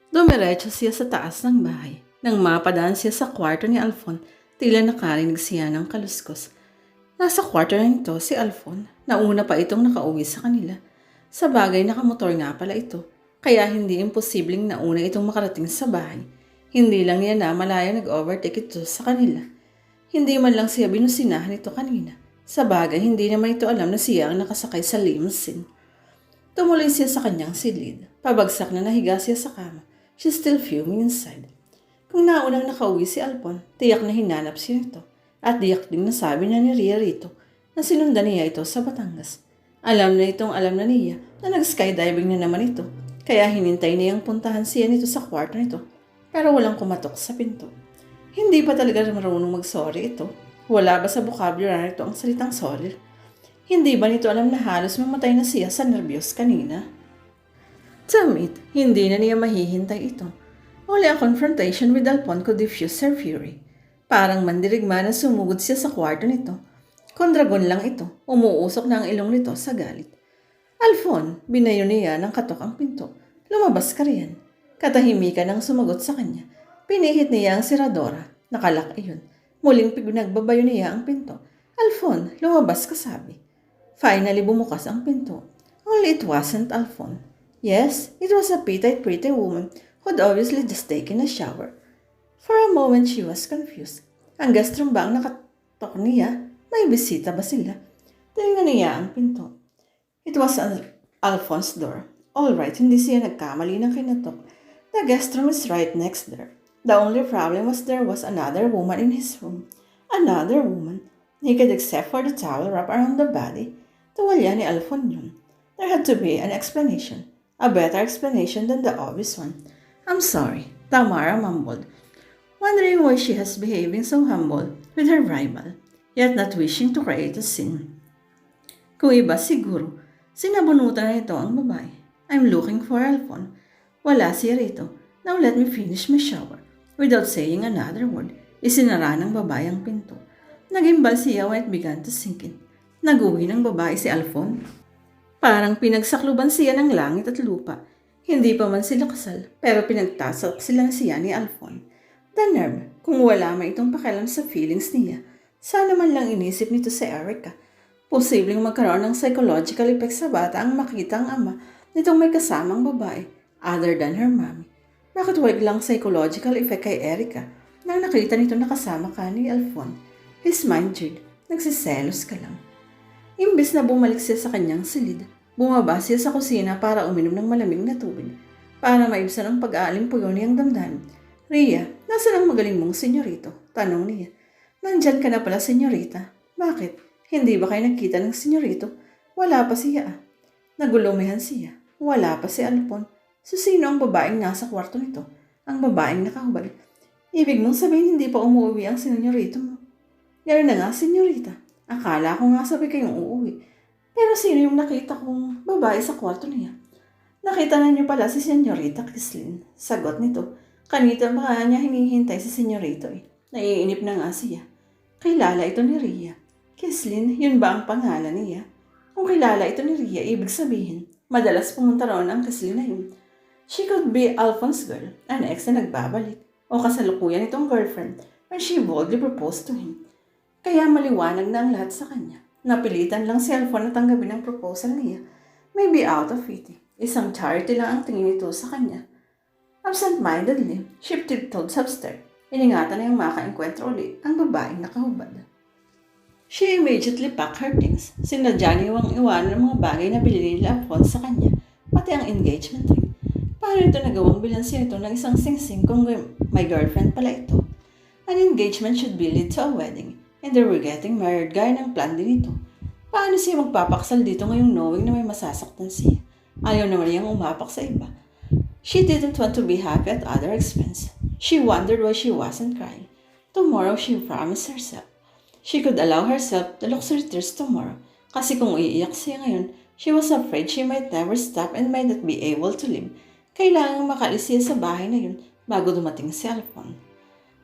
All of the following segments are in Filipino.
Dumiretso siya sa taas ng bahay. Nang mapadaan siya sa kwarto ni Alfon, tila nakarinig siya ng kaluskos. Nasa kwarto na nito si Alfon. Nauna pa itong nakauwi sa kanila. Sa bagay nakamotor nga pala ito, kaya hindi imposibleng nauna itong makarating sa bahay. Hindi lang niya na malaya nag-overtake ito sa kanila. Hindi man lang siya binusinahan ito kanina. Sa bagay, hindi naman ito alam na siya ang nakasakay sa limousine. Tumuloy siya sa kanyang silid. Pabagsak na nahiga siya sa kama. She's still fuming inside. Kung naunang nakauwi si Alfon, tiyak na hinanap siya nito. At tiyak din nasabi niya ni Ria rito na sinundan niya ito sa Batangas. Alam na niya na nag-skydiving na naman ito. Kaya hinintay niyang puntahan siya nito sa kwarto nito. Pero walang kumatok sa pinto. Hindi pa talaga marunong mag-sorry ito. Wala ba sa vocabulary ito ang salitang sorry? Hindi ba nito alam na halos mamatay na siya sa nervyos kanina? Damit, hindi na niya mahihintay ito. Only a confrontation with Alfon could diffuse her fury. Parang mandirigma na sumugod siya sa kwarto nito. Kondragon lang ito, umuusok na ang ilong nito sa galit. Alfon, binayo niya ng katok ang pinto. Lumabas ka riyan. Katahimikan ang sumagot sa kanya. Pinihit niya ang siradora. Nakalak iyon. Muling pinagbabayo niya ang pinto. Alfon, lumabas ka sabi. Finally bumukas ang pinto. Only it wasn't Alfon. Yes, it was a pretty woman who'd obviously just taken a shower. For a moment she was confused. Ang gastron ba ang nakatok niya? May bisita ba sila? Tingnan niya ang pinto. It was Alfon's door. Alright, hindi siya nagkamali ng kinatok. The guest room is right next door. The only problem was there was another woman in his room. Another woman, naked except for the towel wrapped around the body. Tuwalya ni Alfon yun. There had to be an explanation. A better explanation than the obvious one. I'm sorry, Tamara mumbled, wondering why she has behaving so humble with her rival, yet not wishing to create a scene. Kung iba siguro, sinabunutan na ito ang babae. I'm looking for Alfon. Wala siya rito. Now let me finish my shower. Without saying another word, isinara ng babae ang pinto. Nagimbal siya when it began to sink in. Nag-uwi ng babae si Alfon. Parang pinagsakluban siya ng langit at lupa. Hindi pa man sila kasal, pero pinagtasok sila siya ni Alfon. The nerve, kung wala man itong pakialam sa feelings niya, sana man lang inisip nito si Erica. Posibleng magkaroon ng psychological effect sa bata ang makita ang ama nitong may kasamang babae, other than her mommy. Bakit walang psychological effect kay Erica nang nakita nito nakasama ka ni Alfon? His mind jarred, nagsiselos ka lang. Imbes na bumalik siya sa kanyang silid, bumaba siya sa kusina para uminom ng malamig na tubig. Para maibsan ang pag-aalimpuyo niyang damdamin. Ria, nasaan ang magaling mong senyorito? Tanong niya. Nandyan ka na pala, senyorita. Bakit? Hindi ba kayo nagkita ng senyorito? Wala pa siya. Nagulumihan siya. Wala pa si Alfon. So sino ang babaeng nasa kwarto nito? Ang babaeng nakahubad. Ibig mong sabihin hindi pa umuwi ang senyorito mo? Gano'n na nga, senyorita. Akala ko nga sabi kayong uuwi. Pero sino yung nakita kong babae sa kwarto niya? Nakita na niyo pala si Senyorita Kislin. Sagot nito. Kanita ba niya hinihintay si Senyorito eh. Naiinip na nga siya. Kilala ito ni Ria. Kislin, yun ba ang pangalan niya? Kung kilala ito ni Ria, ibig sabihin, madalas pumunta roon ang Kislin na yun. She could be Alfon's girl, an ex na nagbabalik, o kasalukuyan itong girlfriend when she boldly proposed to him. Kaya maliwanag na ang lahat sa kanya. Napilitan lang si Alfon na tanggapin ang proposal niya. Maybe out of pity. Isang charity lang ang tingin nito sa kanya. Absent-mindedly, she tiptoed upstairs. Iningatan na yung makaenkwentro ulit ang babaeng nakahubad. She immediately packed her things. Sinadya niyang iwanan ng mga bagay na binili ni Alfon sa kanya, pati ang engagement ring. Paano ito nagawang bilansin ito ng isang singsing kung may girlfriend pala ito? An engagement should be lead to a wedding. And they were getting married gaya ng plan din ito. Paano siya magpapaksal dito ngayong knowing na may masasaktan siya? Ayaw naman niyang umapak sa iba. She didn't want to be happy at other expense. She wondered why she wasn't crying. Tomorrow she promised herself. She could allow herself the luxury tears tomorrow. Kasi kung iiyak siya ngayon, she was afraid she might never stop and might not be able to live. Kailangang makaalis siya sa bahay na yun bago dumating si Alfon.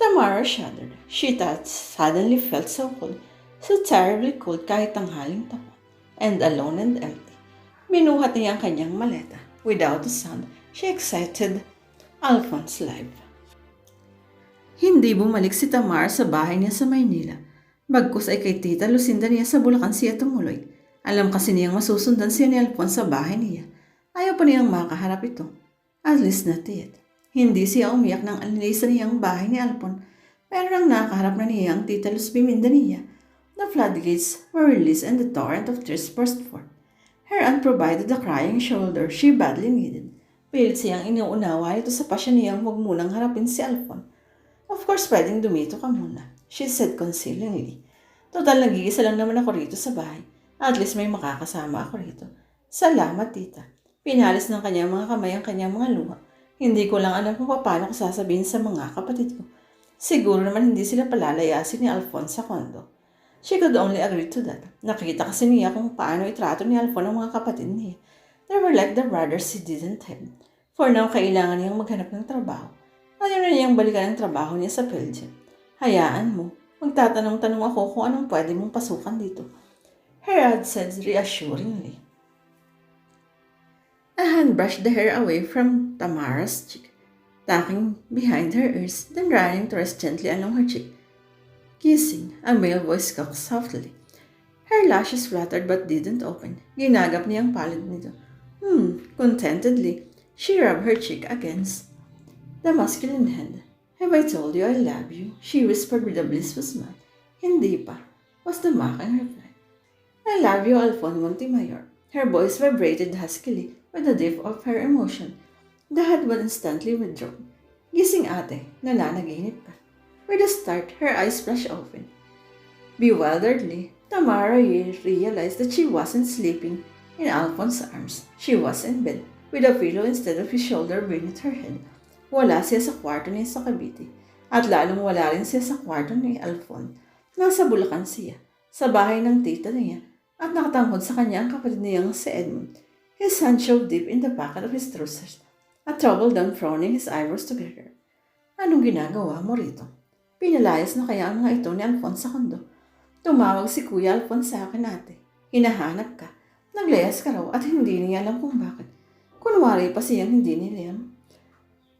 Tamara shuddered. She suddenly felt so cold, so terribly cold kahit tanghaling tapat, and alone and empty. Binuhat niya ang kanyang maleta. Without a sound, she exited Alfon's Life. Hindi bumalik si Tamara sa bahay niya sa Maynila. Bagkus ay kay Tita Lucinda niya sa Bulacan siya tumuloy. Alam kasi niyang masusundan siya ni Alfon sa bahay niya. Ayaw pa niyang makaharap ito. At least not yet. Hindi siya umiyak nang alinisa niyang bahay ni Alfon. Pero nang nakaharap na niya ang Tita Luz Biminda niya, the floodgates were released and the torrent of tears burst forth. Her aunt provided the crying shoulder she badly needed. Pilit siyang inuunawa ito sa pasya niyang huwag munang harapin si Alfon. Of course, pwedeng dumito ka muna, she said conciliingly. Total, nag-iisa lang naman ako rito sa bahay. At least may makakasama ako rito. Salamat, tita. Pinalis ng kanyang mga kamay ang kanyang mga luha. Hindi ko lang alam kung paano ko sasabihin sa mga kapatid ko. Siguro naman hindi sila palalayasin ni Alfon sa kondo. She could only agree to that. Nakita kasi niya kung paano itrato ni Alfon ang mga kapatid niya. They were like the brothers he didn't have. For now, kailangan niyang maghanap ng trabaho. Ayaw na niyang balikan ang trabaho niya sa Belgium. Hayaan mo, magtatanong-tanong ako kung anong pwede mong pasukan dito. Her aunt said reassuringly. A hand brushed the hair away from Tamara's cheek, tucking behind her ears, then running to rest gently along her cheek. Kissing, a male voice coughed softly. Her lashes fluttered but didn't open. Ginagap niya ang palad nito. Contentedly, she rubbed her cheek against the masculine hand. Have I told you I love you? She whispered with a blissful smile. Hindi pa, was the mocking reply. I love you, Alfon Montemayor. Her voice vibrated huskily with the depth of her emotion. The head was instantly withdrawn. Gising ate, nananaginip ka. With a start, her eyes flashed open. Bewilderedly, Tamara realized that she wasn't sleeping in Alfon's arms. She was in bed, with a pillow instead of his shoulder beneath her head. Wala siya sa kwarto niya sa Cavite. At lalong wala rin siya sa kwarto ni Alfon. Nasa Bulacan siya, sa bahay ng tita niya, at nakatangkod sa kanya ang kapatid niyang si Edmund. His hand showed deep in the pocket of his trousers, a troubled down frowning his eyebrows together. Anong ginagawa mo rito? Pinalayas na kaya ang mga ito ni Alfon sa kondo. Tumawag si Kuya Alfon sa akin ate. Hinahanap ka. Naglayas ka raw at hindi niya alam kung bakit. Kunwari pa siyang hindi niliyam.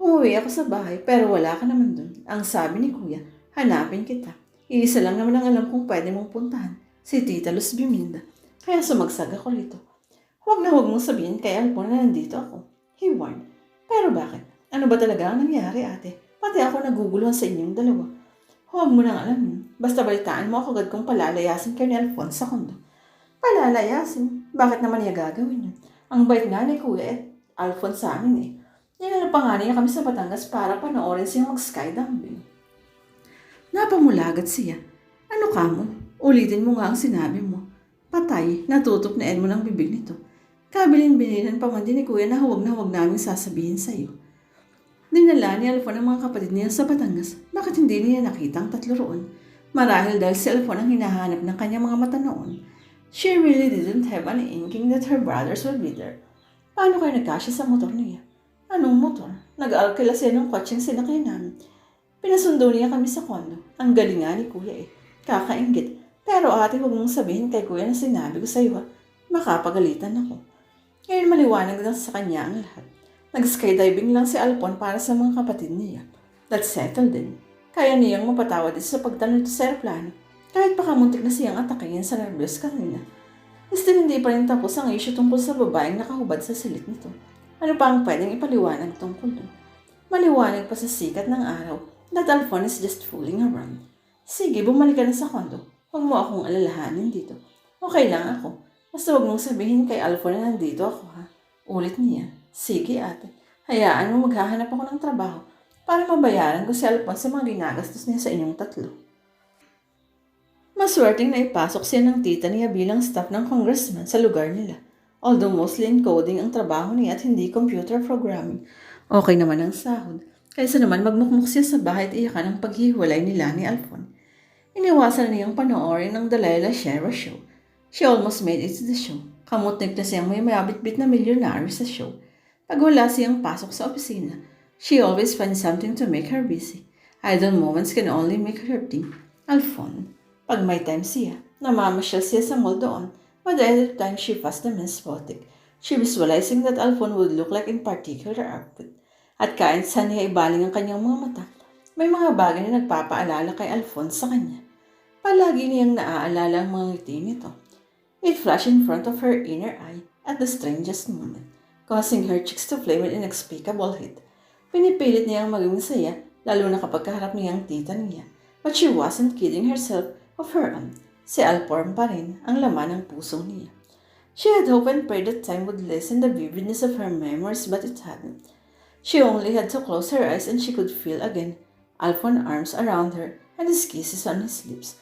Umuwi ako sa bahay pero wala ka naman dun. Ang sabi ni Kuya, hanapin kita. Iisa lang naman ang alam kung pwede mong puntahan. Si Tita Luz Biminda. Kaya sumagsag ako rito. Huwag na huwag mong sabihin kay Alfon na nandito ako. He warned. Pero bakit? Ano ba talaga ang nangyari ate? Pati ako naguguluhan sa inyong dalawa. Huwag mo nang alam yun. Basta balitaan mo ako agad kung palalayasin kayo ni Alfon sa kondo. Palalayasin? Bakit naman niya gagawin yun? Ang bait nga ni Kuya at Alfon sa amin eh. Ninala pa nga niya kami sa Batangas para panoorin siyang mag-skydiving. Napamulagat siya. Ano ka mo? Ulitin mo nga ang sinabi mo. Patay, natutok na Edmond ang bibig nito. Kabilin-bilinan pa man din ni Kuya na huwag namin sasabihin sa iyo. Dinala ni Alfon ang mga kapatid niya sa Batangas. Bakit hindi niya nakita ang tatlo roon? Marahil dahil si Alfon ang hinahanap ng kanyang mga mata noon. She really didn't have any inkling that her brothers would be there. Paano kayo nagkasya sa motor niya? Anong motor? Nag-alkila siya ng kotseng sinakyan namin. Pinasundo niya kami sa kondo. Ang galing nga ni Kuya eh. Kakaingit. Pero ate, huwag mong sabihin kay Kuya na sinabi ko sa iyo ha. Makapagalitan ako. Ngayon maliwanag na sa kanya ang lahat. Nag-skydiving lang si Alfon para sa mga kapatid niya. That's settled din. Kaya niyang mapatawad sa pagtanong sa aeroplano. Kahit pakamuntik na siyang atakin sa nervyos kanina. Still hindi pa rin tapos ang issue tungkol sa babaeng nakahubad sa silit nito. Ano pa ang pwedeng ipaliwanag tungkol doon? Maliwanag pa sa sikat ng araw that Alfon is just fooling around. Sige, bumalik ka na sa kondo. Huwag mo akong alalahanin dito. Okay lang ako. Basta huwag mong sabihin kay Alfon na nandito ako ha. Ulit niya. Sige ate. Hayaan mo maghahanap ako ng trabaho para mabayaran ko si Alfon sa mga ginagastos niya sa inyong tatlo. Maswerteng na ipasok siya ng tita niya bilang staff ng congressman sa lugar nila. Although mostly in coding ang trabaho niya at hindi computer programming. Okay naman ang sahod. Kaysa naman magmukmuk siya sa bahay at iyakan ang paghihiwalay nila ni Alfon. Iniwasan na niyang panoorin ang Dahil show. She almost made it to the show. Kamutnik na siyang may mabitbit na Millionaire sa show. Pag wala siyang pasok sa opisina, she always finds something to make her busy. Idle moments can only make her think. Alfon. Pag may time siya, namamasyal siya sa mall doon. But every time she passed the men's boutique, she visualizing that Alfon would look like in particular outfit. At kahit saan niya ibaling ang kanyang mga mata, may mga bagay na nagpapaalala kay Alfon sa kanya. Palagi niyang naaalala ang mga ngiti nito. It flashed in front of her inner eye at the strangest moment, causing her cheeks to flame with inexplicable heat. Pinipilit niyang maging masaya, lalo na kapag kaharap niya ang tita niya. But she wasn't kidding herself of her own. Si Alfon pa rin ang laman ng puso niya. She had hoped and prayed that time would lessen the vividness of her memories, but it hadn't. She only had to close her eyes and she could feel again Alfon's arms around her and his kisses on his lips,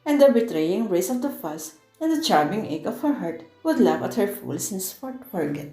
and the betraying embrace of the false and the charming ache of her heart would laugh at her foolishness for forget.